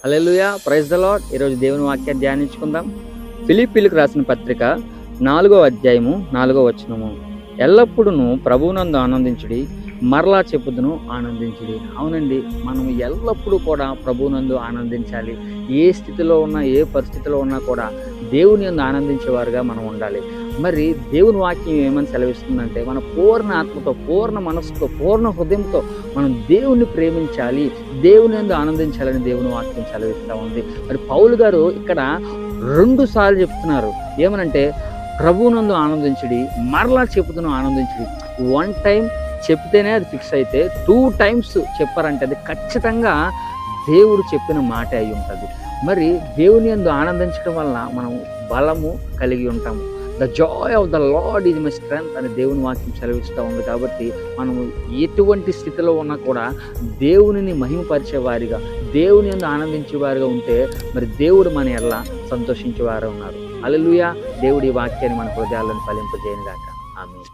Hallelujah, praise the lord. ఈరోజు దేవుని వాక్యాన్ని ధ్యానించుకుందాం. ఫిలిప్పీయులకు రాసిన పత్రిక 4వ అధ్యాయము 4వ వచనము. ఎల్లప్పుడూ ప్రభువునందు ఆనందించుడి, మరలా చెప్పుదును ఆనందించుడి. అవునండి, మనం ఎల్లప్పుడూ కూడా ప్రభువునందు ఆనందించాలి. ఏ స్థితిలో ఉన్నా, ఏ పరిస్థితిలో ఉన్నా కూడా దేవుని యందు ఆనందించేవారుగా మనం ఉండాలి. మరి దేవుని వాక్యం ఏమని సెలవిస్తుందంటే, మన పూర్ణ ఆత్మతో, పూర్ణ మనస్సుతో, పూర్ణ హృదయంతో మనం దేవుణ్ణి ప్రేమించాలి, దేవుని యందు ఆనందించాలని దేవుని వాక్యం సెలవిస్తూ ఉంది. మరి పౌలు గారు ఇక్కడ 2 సార్లు చెప్తున్నారు. ఏమనంటే, ప్రభువునందు ఆనందించుడి, మరలా చెప్పుదును ఆనందించుడి. 1 టైం చెప్తేనే అది ఫిక్స్ అయితే, 2 టైమ్స్ చెప్పారంటే అది ఖచ్చితంగా దేవుడు చెప్పిన మాట అయి ఉంటుంది. మరి దేవుని యందు ఆనందించడం వల్ల మనం బలము కలిగి ఉంటాము. The Joy of the lord is my strength అని దేవుని వాక్యం సెలవిస్తూ ఉంది. కాబట్టి మనము ఎటువంటి స్థితిలో ఉన్నా కూడా దేవునిని మహిమపరిచే వారిగా, దేవుని యందు ఆనందించే వారిగా ఉంటే మరి దేవుడు మన ఎడల సంతోషించేవారు ఉన్నారు. హల్లెలూయా. దేవుడి వాక్యాన్ని మన హృదయాలను ఫలింపజేయను గాక. ఆమేన్.